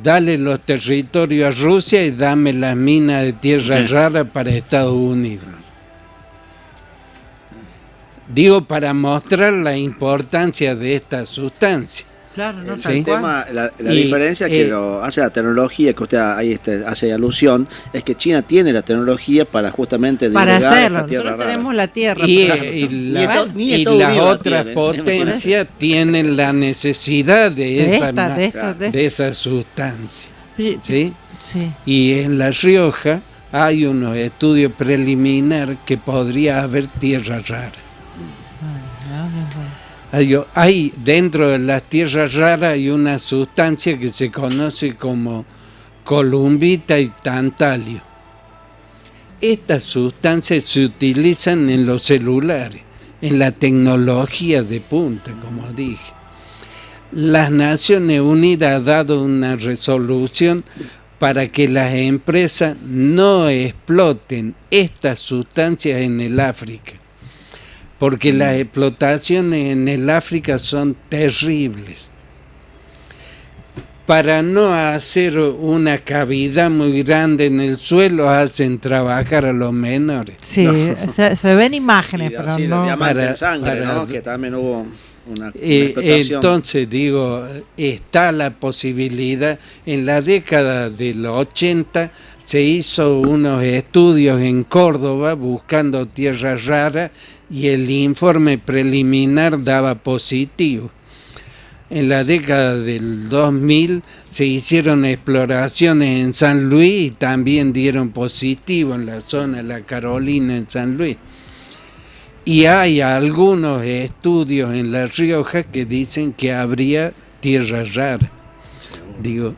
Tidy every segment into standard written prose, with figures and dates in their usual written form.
Dale los territorios a Rusia y dame las minas de tierra rara para Estados Unidos. Digo, para mostrar la importancia de esta sustancia. Claro, no el tema, la diferencia que lo hace la tecnología, que usted ahí hace alusión, es que China tiene la tecnología para justamente para hacerlo. Esta tierra Nosotros rara. Tenemos la tierra. Y las otras potencias tienen la necesidad de esa sustancia. ¿Sí? Sí. Y en La Rioja hay unos estudios preliminares que podría haber tierra rara. Hay dentro de las tierras raras hay una sustancia que se conoce como columbita y tantalio. Estas sustancias se utilizan en los celulares, en la tecnología de punta, como dije. Las Naciones Unidas han dado una resolución para que las empresas no exploten estas sustancias en el África, porque las explotaciones en el África son terribles. Para no hacer una cavidad muy grande en el suelo, hacen trabajar a los menores. Sí, se ven imágenes, pero sí, no. Para sangre, ¿no? Que también hubo una explotación. Entonces, digo, está la posibilidad. En la década de los 80 se hizo unos estudios en Córdoba buscando tierras raras y el informe preliminar daba positivo. En la década del 2000 se hicieron exploraciones en San Luis y también dieron positivo en la zona de La Carolina, en San Luis. Y hay algunos estudios en La Rioja que dicen que habría tierra rara. Digo,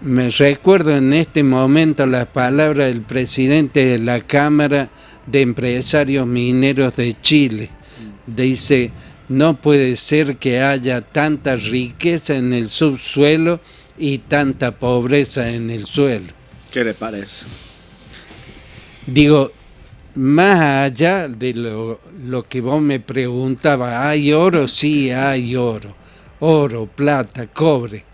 me recuerdo en este momento las palabras del presidente de la Cámara de Empresarios Mineros de Chile. Dice: no puede ser que haya tanta riqueza en el subsuelo y tanta pobreza en el suelo. ¿Qué le parece? Digo, más allá de lo que vos me preguntabas, ¿hay oro? Sí, hay oro. Oro, plata, cobre.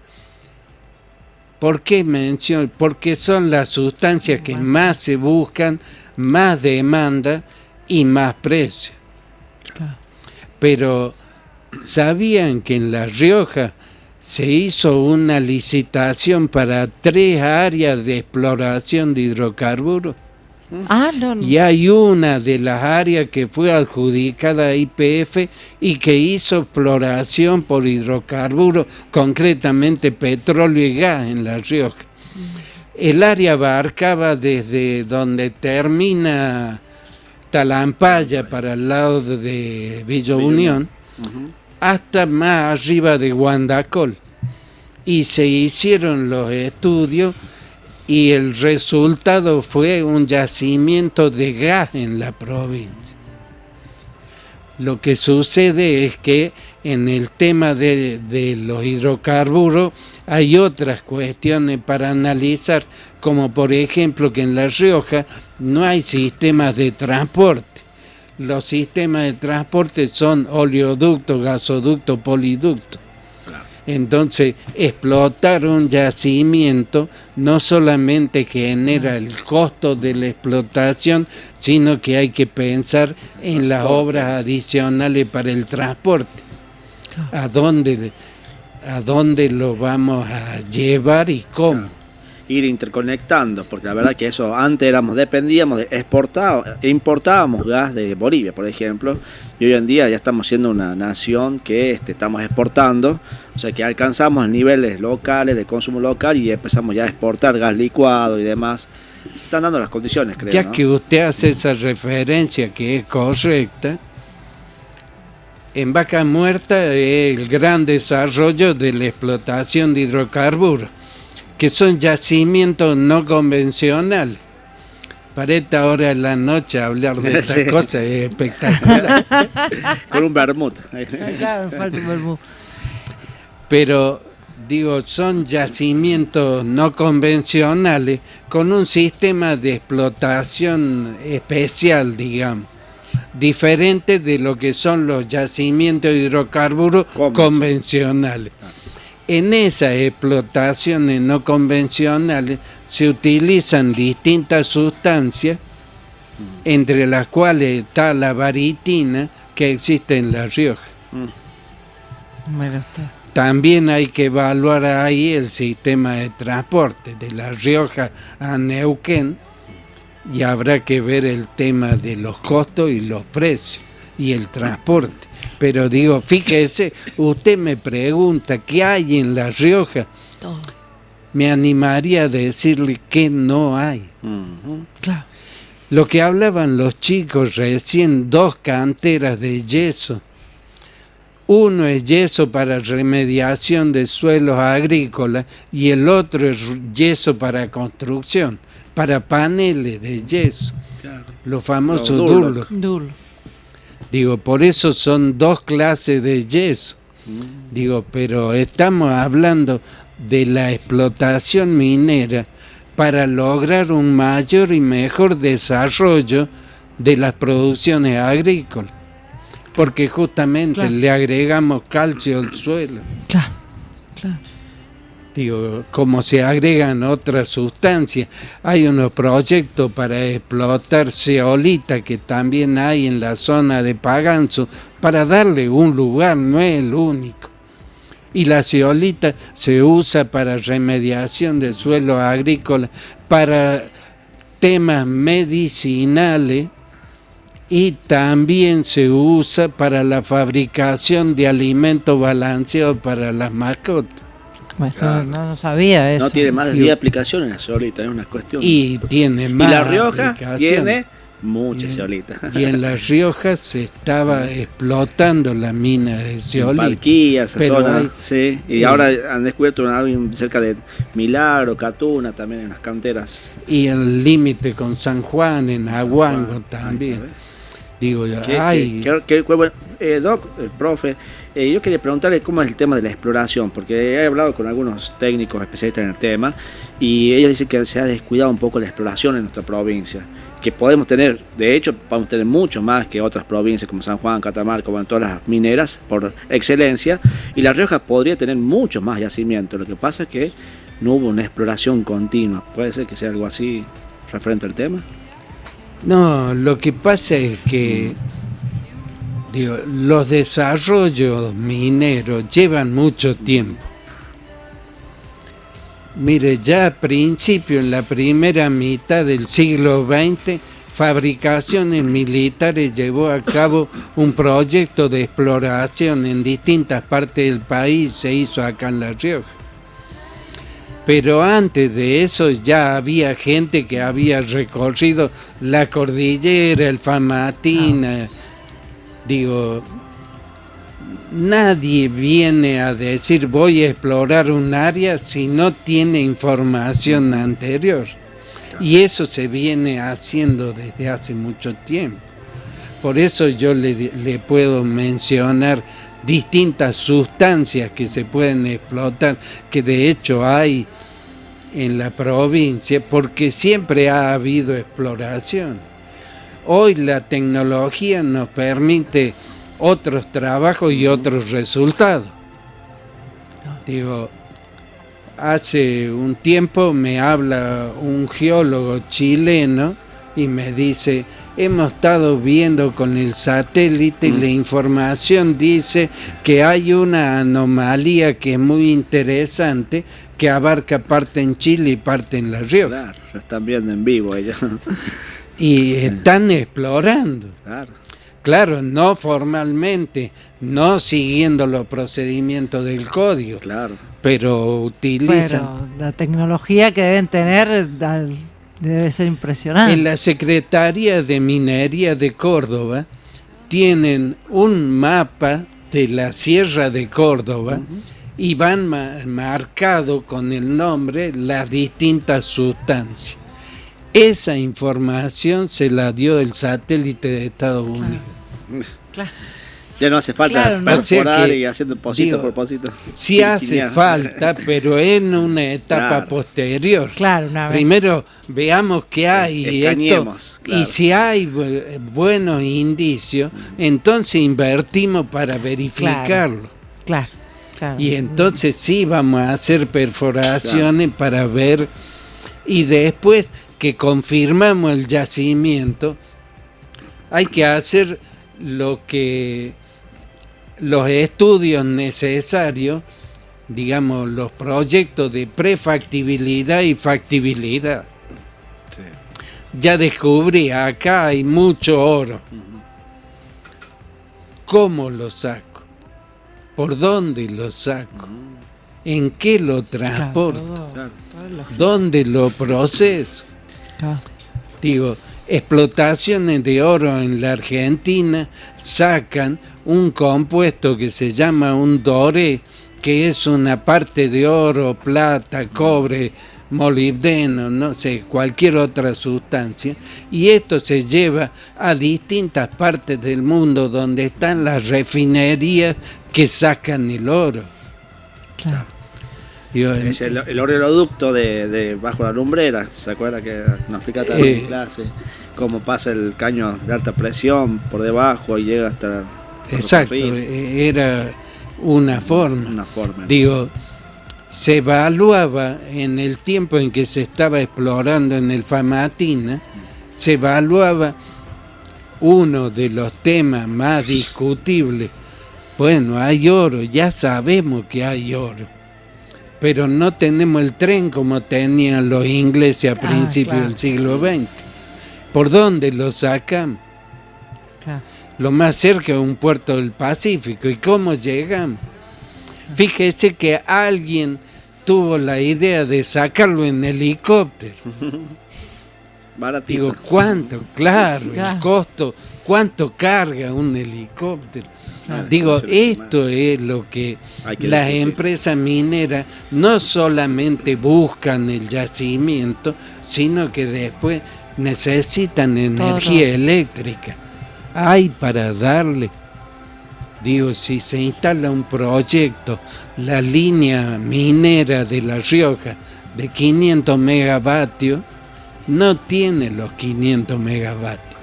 ¿Por qué menciono? Porque son las sustancias que más se buscan, más demanda y más precio. Pero ¿sabían que en La Rioja se hizo una licitación para 3 áreas de exploración de hidrocarburos? No. Y hay una de las áreas que fue adjudicada a YPF y que hizo exploración por hidrocarburos, concretamente petróleo y gas en La Rioja. El área abarcaba desde donde termina Talampaya para el lado de Villa Unión, hasta más arriba de Guandacol. Y se hicieron los estudios y el resultado fue un yacimiento de gas en la provincia. Lo que sucede es que en el tema de los hidrocarburos hay otras cuestiones para analizar, como por ejemplo que en La Rioja no hay sistemas de transporte. Los sistemas de transporte son oleoducto, gasoducto, poliducto. Entonces, explotar un yacimiento no solamente genera el costo de la explotación, sino que hay que pensar en las obras adicionales para el transporte. ¿A dónde lo vamos a llevar y cómo? Ir interconectando, porque la verdad que eso antes dependíamos de importábamos gas de Bolivia, por ejemplo, y hoy en día ya estamos siendo una nación que estamos exportando, o sea que alcanzamos niveles locales de consumo local y empezamos ya a exportar gas licuado y demás. Se están dando las condiciones, creo. Ya, ¿no? Que usted hace esa referencia que es correcta, en Vaca Muerta el gran desarrollo de la explotación de hidrocarburos, que son yacimientos no convencionales. Para esta hora de la noche hablar de estas cosas es espectacular. Con un vermut. Claro, falta un vermut. Pero, digo, son yacimientos no convencionales con un sistema de explotación especial, digamos. diferente de lo que son los yacimientos de hidrocarburos convencionales. En esas explotaciones no convencionales se utilizan distintas sustancias, entre las cuales está la baritina que existe en La Rioja. Mira usted. También hay que evaluar ahí el sistema de transporte de La Rioja a Neuquén, y habrá que ver el tema de los costos y los precios y el transporte. Pero digo, fíjese, usted me pregunta qué hay en La Rioja, me animaría a decirle que no hay. Claro. Lo que hablaban los chicos recién, 2 canteras de yeso. Uno es yeso para remediación de suelos agrícolas y el otro es yeso para construcción, para paneles de yeso, Claro. los famosos Los Durlock. Duro. Digo, por eso son 2 clases de yeso. Digo, pero estamos hablando de la explotación minera para lograr un mayor y mejor desarrollo de las producciones agrícolas, porque justamente Claro. le agregamos calcio al suelo. Claro. Claro. Digo, como se agregan otras sustancias, hay unos proyectos para explotar zeolita que también hay en la zona de Paganzo, para darle un lugar, no es el único. Y la zeolita se usa para remediación de suelo agrícola, para temas medicinales, y también se usa para la fabricación de alimentos balanceados para las mascotas. Esto Claro. no sabía eso. No tiene más de 10 aplicaciones la zeolita, es una cuestión. Y tiene Y más La Rioja aplicación. tiene muchas zeolitas. Y en La Rioja se estaba explotando la mina de En zeolita. Palquía, esa pero zona, hay- sí. Y ahora han descubierto algo cerca de Milagro, Catuna, también en las canteras. Y el límite con San Juan, en Aguango también. Digo, ay, Bueno, Doc, el profe, yo quería preguntarle cómo es el tema de la exploración, porque he hablado con algunos técnicos especialistas en el tema y ellos dicen que se ha descuidado un poco la exploración en nuestra provincia, que podemos tener, de hecho, podemos tener mucho más que otras provincias como San Juan, Catamarca, bueno, todas las mineras por excelencia, y La Rioja podría tener mucho más yacimientos. Lo que pasa es que no hubo una exploración continua. ¿Puede ser que sea algo así referente al tema? no, lo que pasa es que digo, los desarrollos mineros llevan mucho tiempo. Mire, ya a principio, en la primera mitad del siglo XX, Fabricaciones Militares llevó a cabo un proyecto de exploración en distintas partes del país, se hizo acá en La Rioja. Pero antes de eso ya había gente que había recorrido la cordillera, el Famatina. Digo, nadie viene a decir voy a explorar un área si no tiene información anterior. Y eso se viene haciendo desde hace mucho tiempo. Por eso yo le puedo mencionar distintas sustancias que se pueden explotar, que de hecho hay en la provincia, porque siempre ha habido exploración. Hoy la tecnología nos permite otros trabajos y otros resultados. Digo, hace un tiempo me habla un geólogo chileno y me dice, hemos estado viendo con el satélite y la información dice que hay una anomalía que es muy interesante, que abarca parte en Chile y parte en La Rioja. Claro, lo están viendo en vivo ellos. Y están explorando. Claro. Claro, no formalmente, no siguiendo los procedimientos del código, Claro. pero utilizan. Pero la tecnología que deben tener debe ser impresionante. En la Secretaría de Minería de Córdoba tienen un mapa de la Sierra de Córdoba y van marcado con el nombre las distintas sustancias. Esa información se la dio el satélite de Estados Unidos. Claro. Ya no hace falta Claro, ¿no? perforar O sea que, y haciendo pocito digo, por pocito. sí hace Quiniela. falta, pero en una etapa Claro. posterior. Claro, una vez. Primero veamos qué hay y Escañemos, claro. y si hay buenos indicios, entonces invertimos para verificarlo. Claro, claro. Y entonces sí vamos a hacer perforaciones para ver, y después que confirmamos el yacimiento, hay que hacer los estudios necesarios, digamos, los proyectos de prefactibilidad y factibilidad. Sí. Ya descubrí, acá hay mucho oro. ¿Cómo lo saco? ¿Por dónde lo saco? ¿En qué lo transporto? Claro. ¿Dónde lo proceso? Claro. Digo, explotaciones de oro en la Argentina sacan un compuesto que se llama un doré, que es una parte de oro, plata, cobre, molibdeno, no sé, cualquier otra sustancia, y esto se lleva a distintas partes del mundo donde están las refinerías que sacan el oro. Claro. Digo, Es el oleoducto de bajo la lumbrera, ¿se acuerda que nos explica también en clase? Cómo pasa el caño de alta presión por debajo y llega hasta... exacto, era una forma. Una forma. Digo, se evaluaba en el tiempo en que se estaba explorando en el Famatina, se evaluaba uno de los temas más discutibles. Bueno, hay oro, ya sabemos que hay oro, pero no tenemos el tren como tenían los ingleses a principios claro. del siglo XX. ¿Por dónde lo sacan? Claro. Lo más cerca es un puerto del Pacífico. ¿Y cómo llegan? Fíjese que alguien tuvo la idea de sacarlo en helicóptero. Baratito. Digo, ¿cuánto? Claro, Claro. el costo, ¿cuánto carga un helicóptero? Claro. Digo, esto es lo que Hay que las discutir. empresas mineras no solamente buscan el yacimiento, sino que después necesitan energía eléctrica. Hay para darle. Digo, si se instala un proyecto, la línea minera de La Rioja de 500 megavatios, no tiene los 500 megavatios.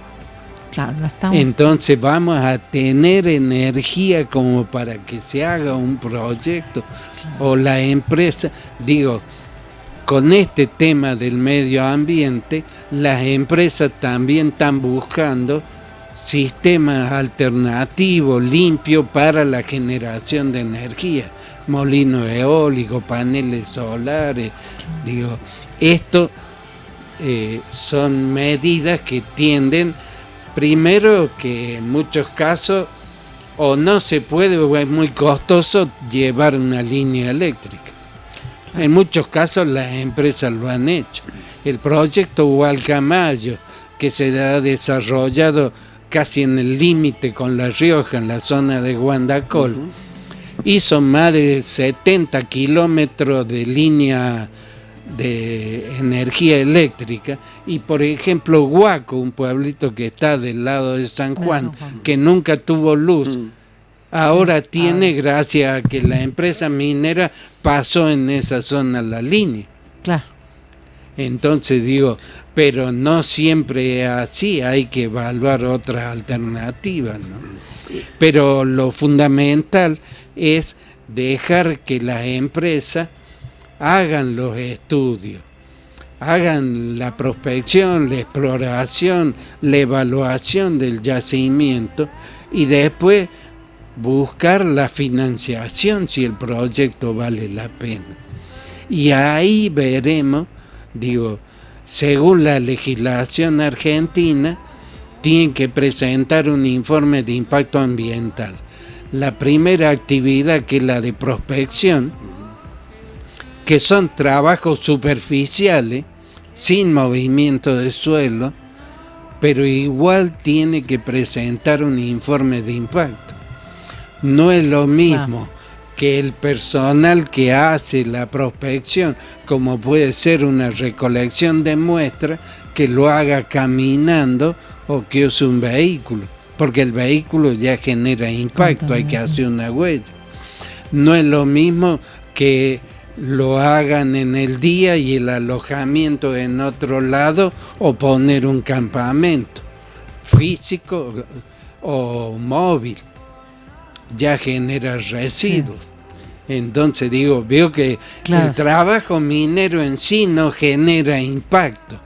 Claro, no estamos. Entonces vamos a tener energía como para que se haga un proyecto. O la empresa, digo, con este tema del medio ambiente, las empresas también están buscando sistemas alternativos, limpios para la generación de energía. Molinos eólicos, paneles solares. Digo, esto son medidas que tienden, primero, que en muchos casos o no se puede o es muy costoso llevar una línea eléctrica. En muchos casos las empresas lo han hecho. El proyecto Hualcamayo, que se ha desarrollado casi en el límite con La Rioja, en la zona de Guandacol, hizo más de 70 kilómetros de línea de energía eléctrica, y por ejemplo Huaco, un pueblito que está del lado de San Juan, que nunca tuvo luz, ahora tiene, gracias a que la empresa minera pasó en esa zona la línea. Claro. Entonces digo, pero no siempre es así, hay que evaluar otras alternativas, ¿no? Pero lo fundamental es dejar que las empresas hagan los estudios, hagan la prospección, la exploración, la evaluación del yacimiento, y después buscar la financiación si el proyecto vale la pena. Y ahí veremos, digo, según la legislación argentina, tienen que presentar un informe de impacto ambiental. La primera actividad, que es la de prospección, que son trabajos superficiales, sin movimiento de suelo, pero igual tiene que presentar un informe de impacto. No es lo mismo que el personal que hace la prospección, como puede ser una recolección de muestras, que lo haga caminando o que use un vehículo, porque el vehículo ya genera impacto, hay que hacer una huella. No es lo mismo que lo hagan en el día y el alojamiento en otro lado, o poner un campamento físico o móvil, ya genera residuos. Sí. Entonces veo que el trabajo minero en sí no genera impacto,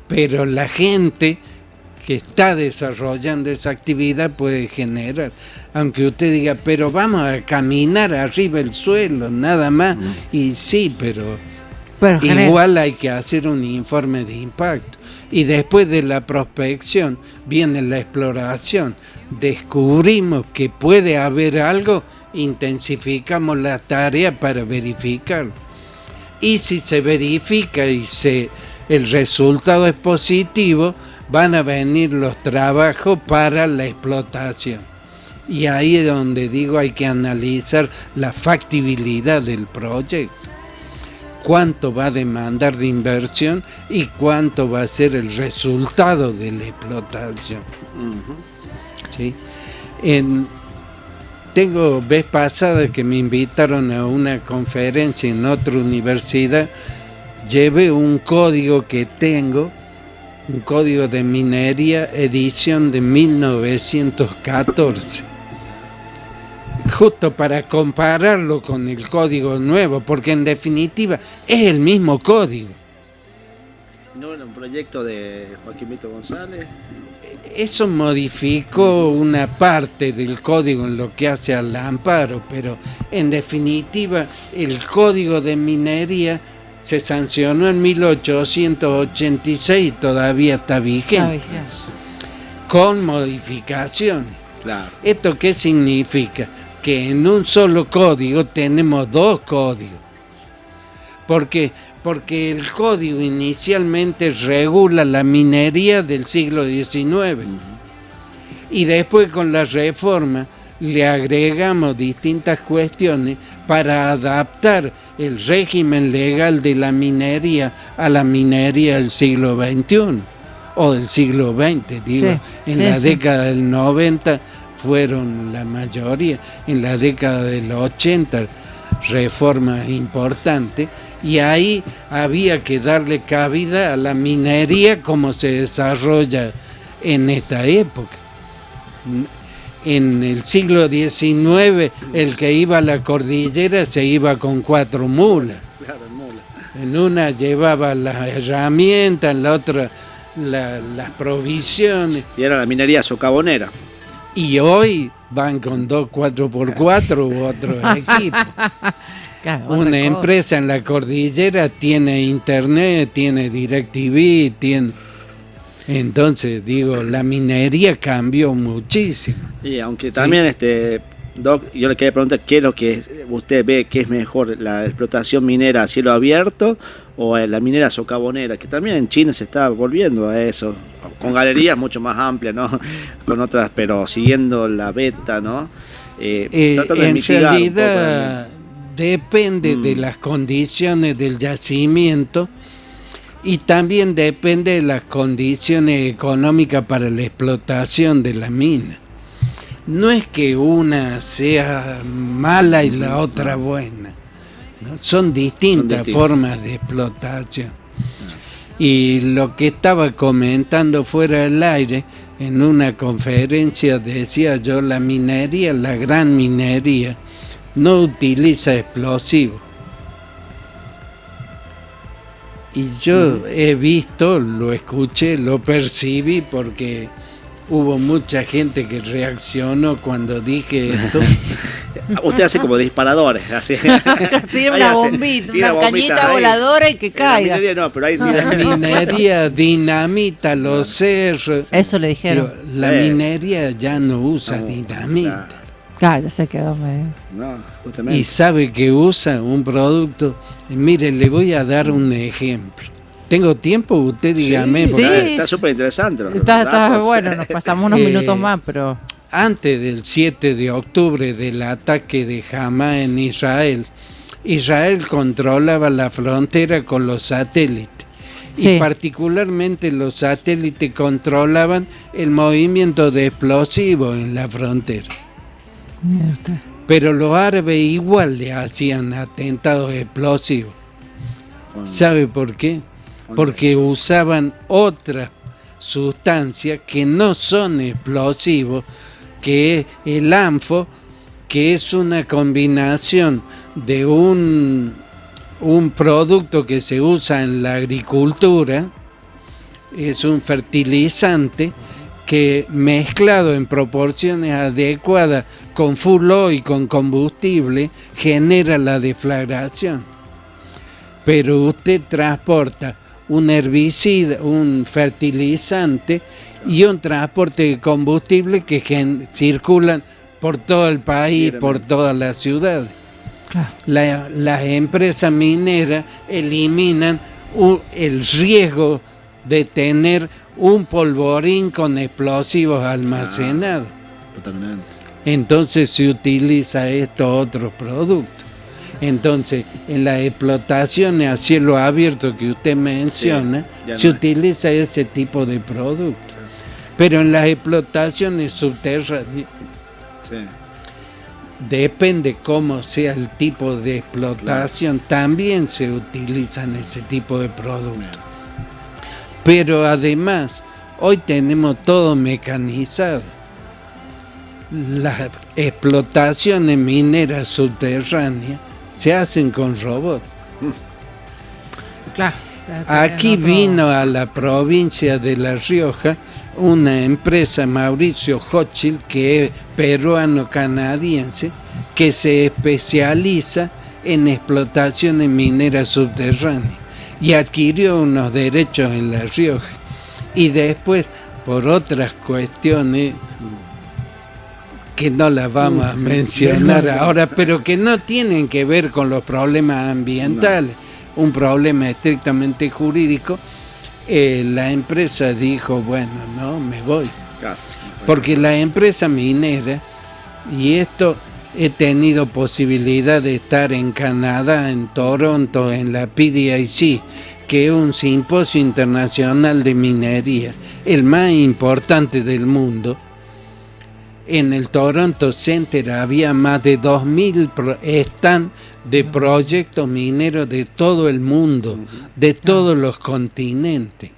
pero la gente que está desarrollando esa actividad puede generar. Aunque usted diga, pero vamos a caminar arriba del suelo, nada más. Y sí, pero igual hay que hacer un informe de impacto. Y después de la prospección viene la exploración. Descubrimos que puede haber algo, intensificamos la tarea para verificarlo. Y si se verifica y el resultado es positivo, van a venir los trabajos para la explotación. Y ahí es donde hay que analizar la factibilidad del proyecto. Cuánto va a demandar de inversión y cuánto va a ser el resultado de la explotación. ¿Sí? Vez pasada que me invitaron a una conferencia en otra universidad, llevé un código que tengo, un código de minería, edición de 1914, justo para compararlo con el código nuevo, porque en definitiva es el mismo código. ¿No era un proyecto de Joaquín Víctor González? Eso modificó una parte del código en lo que hace al amparo, pero en definitiva el código de minería se sancionó en 1886 y todavía está vigente, con modificaciones. Claro. ¿Esto qué significa? Que en un solo código tenemos dos códigos. ¿Por qué? Porque el código inicialmente regula la minería del siglo XIX. Y después con la reforma le agregamos distintas cuestiones para adaptar el régimen legal de la minería a la minería del siglo XXI o del siglo XX, en la década del 90 fueron la mayoría, en la década del 80 reformas importantes, y ahí había que darle cabida a la minería como se desarrolla en esta época. En el siglo XIX, el que iba a la cordillera se iba con 4 mulas. En una llevaba las herramientas, en la otra las provisiones. Y era la minería socavonera. Y hoy van con 2 4x4 u otros equipos. Una empresa en la cordillera tiene internet, tiene DirecTV, tiene... Entonces, la minería cambió muchísimo. Y aunque también, Doc, yo le quería preguntar qué es lo que usted ve que es mejor, la explotación minera a cielo abierto o la minera socavonera, que también en China se está volviendo a eso, con galerías mucho más amplias, ¿no? Con otras, pero siguiendo la beta, ¿no? Tratando de mitigar realidad depende de las condiciones del yacimiento y también depende de las condiciones económicas para la explotación de la mina. No es que una sea mala y la otra buena, ¿no? Son distintas formas de explotación. Y lo que estaba comentando fuera del aire, en una conferencia decía yo, la minería, la gran minería, no utiliza explosivos. Y yo he visto, lo escuché, lo percibí, porque hubo mucha gente que reaccionó cuando dije esto. Usted hace como disparadores, así. Tiene una bombita, una cañita voladora y que caiga. La minería dinamita los cerros. Eso le dijeron. Pero la minería ya no usa dinamita. Claro, ya se quedó medio. No, justamente. Y sabe que usa un producto. Mire, le voy a dar un ejemplo. ¿Tengo tiempo? Usted dígame. Sí, está súper interesante. Está bueno, nos pasamos unos minutos más, pero... Antes del 7 de octubre del ataque de Hamas en Israel, Israel controlaba la frontera con los satélites Sí. Y particularmente los satélites controlaban el movimiento de explosivos en la frontera. Mire usted. Pero los árabes igual le hacían atentados explosivos. ¿Sabe por qué? Porque usaban otras sustancias que no son explosivos, que es el anfo, que es una combinación de un producto que se usa en la agricultura, es un fertilizante que mezclado en proporciones adecuadas con fuel oil y con combustible genera la deflagración. Pero usted transporta un herbicida, un fertilizante y un transporte de combustible que circulan por todo el país, por todas las ciudades. Claro. Las empresas mineras eliminan el riesgo de tener un polvorín con explosivos almacenados. Totalmente. Entonces se utiliza estos otros productos. Entonces, en las explotaciones a cielo abierto que usted menciona, se utiliza ese tipo de producto. Pero en las explotaciones subterráneas, depende cómo sea el tipo de explotación, también se utilizan ese tipo de productos. Pero además, hoy tenemos todo mecanizado. Las explotaciones mineras subterráneas se hacen con robots. Claro. Aquí vino a la provincia de La Rioja una empresa, Mauricio Hochschild, que es peruano-canadiense, que se especializa en explotaciones mineras subterráneas y adquirió unos derechos en La Rioja. Y después, por otras cuestiones que no las vamos a mencionar ahora, pero que no tienen que ver con los problemas ambientales, un problema estrictamente jurídico, la empresa dijo, bueno, no, me voy. Porque la empresa minera, y esto he tenido posibilidad de estar en Canadá, en Toronto, en la PDIC, que es un simposio internacional de minería, el más importante del mundo. En el Toronto Center había más de 2.000 stands de proyectos mineros de todo el mundo, de todos los continentes.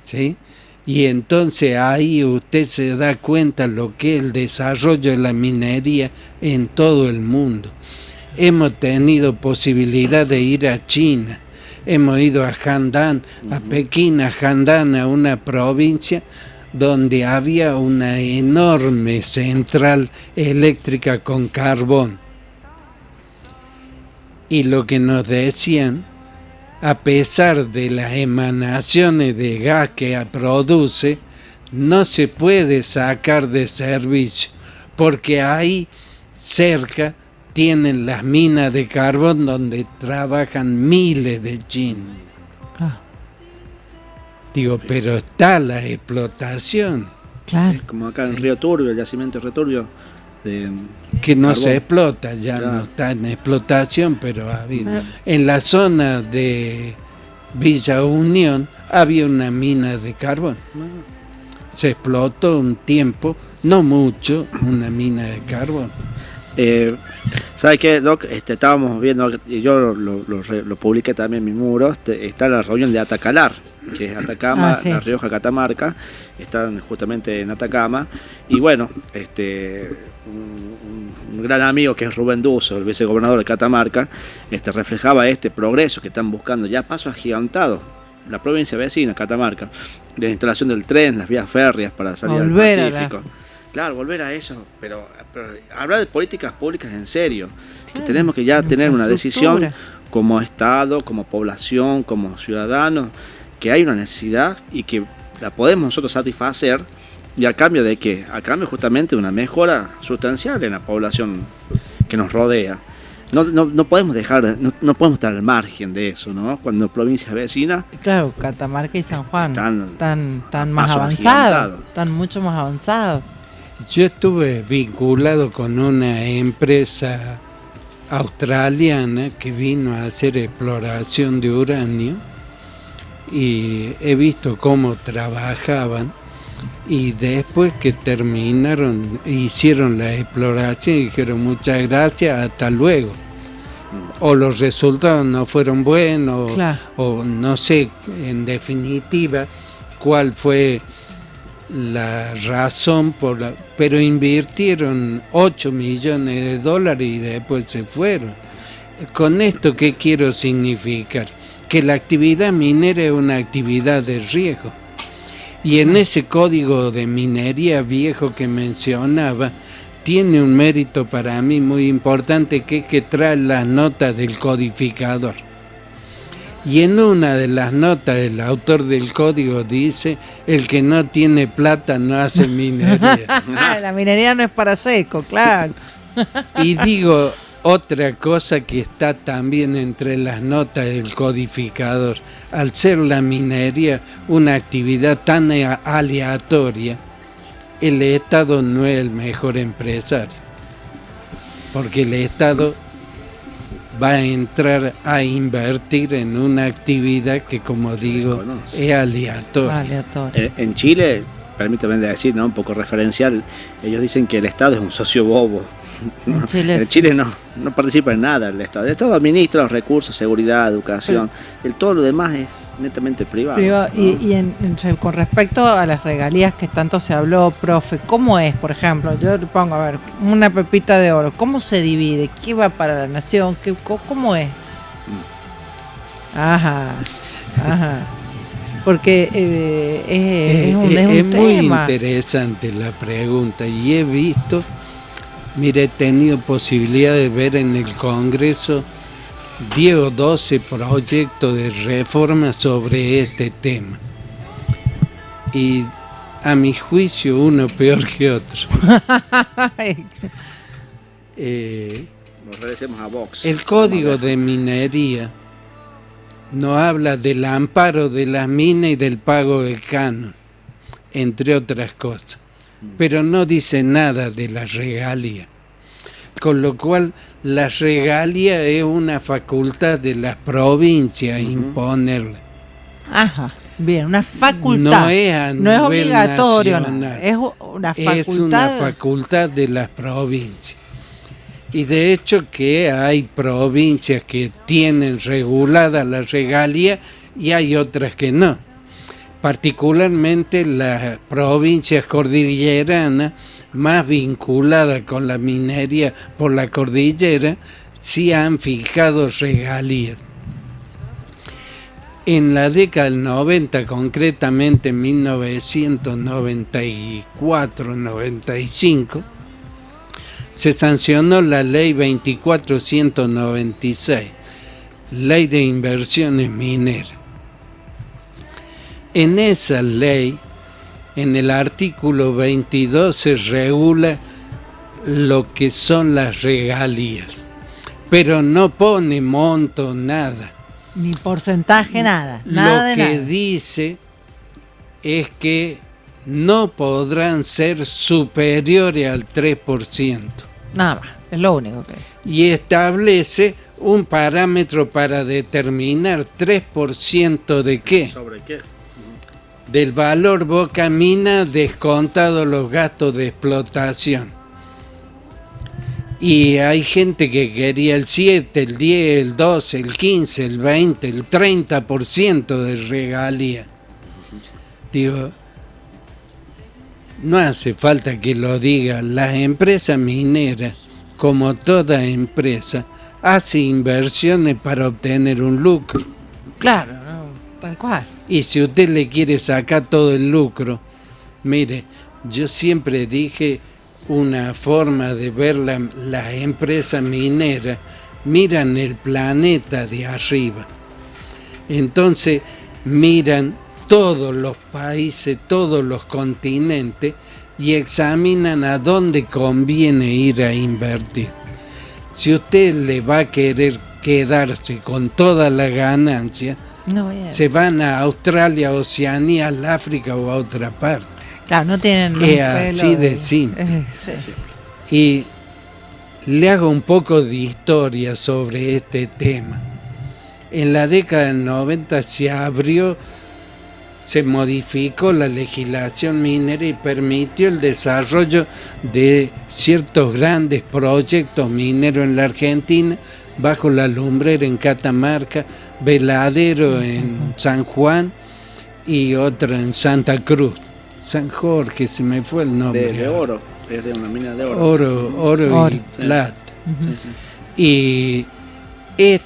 ¿Sí? Y entonces ahí usted se da cuenta lo que es el desarrollo de la minería en todo el mundo. Hemos tenido posibilidad de ir a China, hemos ido a Handan, a Pekín, a Handan, a una provincia donde había una enorme central eléctrica con carbón. Y lo que nos decían, a pesar de las emanaciones de gas que produce, no se puede sacar de servicio, porque ahí cerca tienen las minas de carbón donde trabajan miles de chinos. Digo, pero está la explotación. Claro. Sí, como acá en Río Turbio, el yacimiento de Río Turbio. Que no carbón. se explota, ya no está en explotación, pero había. En la zona de Villa Unión había una mina de carbón. Se explotó un tiempo, no mucho, una mina de carbón. ¿Sabe qué, Doc? Estábamos viendo, y yo lo publiqué también en mi muro, está la reunión de Atacalar, que es Atacama, sí. La Rioja, Catamarca, están justamente en Atacama, y bueno, un gran amigo que es Rubén Duso, el vicegobernador de Catamarca, reflejaba este progreso que están buscando, ya paso agigantado, la provincia vecina, Catamarca, de la instalación del tren, las vías férreas para salir al Pacífico. Claro, volver a eso, pero hablar de políticas públicas en serio, claro, que tenemos que ya tener una decisión como Estado, como población, como ciudadanos, que hay una necesidad y que la podemos nosotros satisfacer, y a cambio de ¿qué? A cambio justamente de una mejora sustancial en la población que nos rodea. No podemos dejar, no podemos estar al margen de eso, ¿no? Cuando provincias vecinas... Claro, Catamarca y San Juan están más avanzados, agigantado. están mucho más avanzados. Yo estuve vinculado con una empresa australiana que vino a hacer exploración de uranio y he visto cómo trabajaban, y después que terminaron, hicieron la exploración y dijeron muchas gracias, hasta luego. O los resultados no fueron buenos, Claro. o no sé, en definitiva, cuál fue la razón pero invirtieron 8 millones de dólares y después se fueron. Con esto, ¿qué quiero significar? Que la actividad minera es una actividad de riesgo. Y en ese código de minería viejo que mencionaba, tiene un mérito para mí muy importante, que es que trae las notas del codificador. Y en una de las notas el autor del código dice: el que no tiene plata no hace minería. La minería no es para seco, claro. Y digo otra cosa que está también entre las notas del codificador: al ser la minería una actividad tan aleatoria, el Estado no es el mejor empresario, porque el Estado va a entrar a invertir en una actividad que, como digo, es aleatoria. Aleatorio. En Chile, permítame decir, ¿no? Un poco referencial, ellos dicen que el Estado es un socio bobo. En Chile, Chile no participa en nada el Estado. El Estado administra los recursos, seguridad, educación. Todo lo demás es netamente privado. Privado. ¿no? Y con respecto a las regalías que tanto se habló, profe, ¿cómo es, por ejemplo? Yo le pongo, a ver, una pepita de oro, ¿cómo se divide? ¿Qué va para la nación? ¿Cómo es? Ajá. Porque es un muy tema. interesante la pregunta, y he visto, mire, he tenido posibilidad de ver en el Congreso 10 o 12 proyectos de reforma sobre este tema. Y a mi juicio uno peor que otro. Nos regresemos a Vox. El Código de Minería nos habla del amparo de las minas y del pago del canon, entre otras cosas, pero no dice nada de la regalía. Con lo cual, la regalía es una facultad de las provincias imponerla. Ajá, bien, una facultad. No es a no es nivel obligatorio, nacional. es una facultad. Es una facultad de las provincias. Y de hecho que hay provincias que tienen regulada la regalía y hay otras que no. Particularmente las provincias cordilleranas, más vinculadas con la minería por la cordillera, sí han fijado regalías. En la década del 90, concretamente en 1994-95, se sancionó la ley 2496, ley de inversiones mineras. En esa ley, en el artículo 22, se regula lo que son las regalías, pero no pone monto, nada. Ni porcentaje, nada. Lo Nada de que nada. dice es que no podrán ser superiores al 3%. Nada más, es lo único que es. Y establece un parámetro para determinar 3% de qué. ¿Sobre qué? Del valor boca mina descontado los gastos de explotación. Y hay gente que quería el 7, el 10, el 12, el 15, el 20, el 30% de regalía. Digo, no hace falta que lo diga. Las empresas mineras, como toda empresa, hace inversiones para obtener un lucro. Claro, no, tal cual. Y si usted le quiere sacar todo el lucro, mire, yo siempre dije una forma de ver las empresas mineras, miran el planeta de arriba. Entonces miran todos los países, todos los continentes y examinan a dónde conviene ir a invertir. Si usted le va a querer quedarse con toda la ganancia, No, bien. se van a Australia, Oceanía, al África o a otra parte. Claro, no tienen un Es pelo así de simple. sí. Y le hago un poco de historia sobre este tema. En la década del 90 se modificó la legislación minera y permitió el desarrollo de ciertos grandes proyectos mineros en la Argentina, bajo la lumbrera en Catamarca, Veladero en San Juan y otro en Santa Cruz. San Jorge, se me fue el nombre. De oro, es de una mina de oro. Oro y Sí. plata. Sí, sí. Y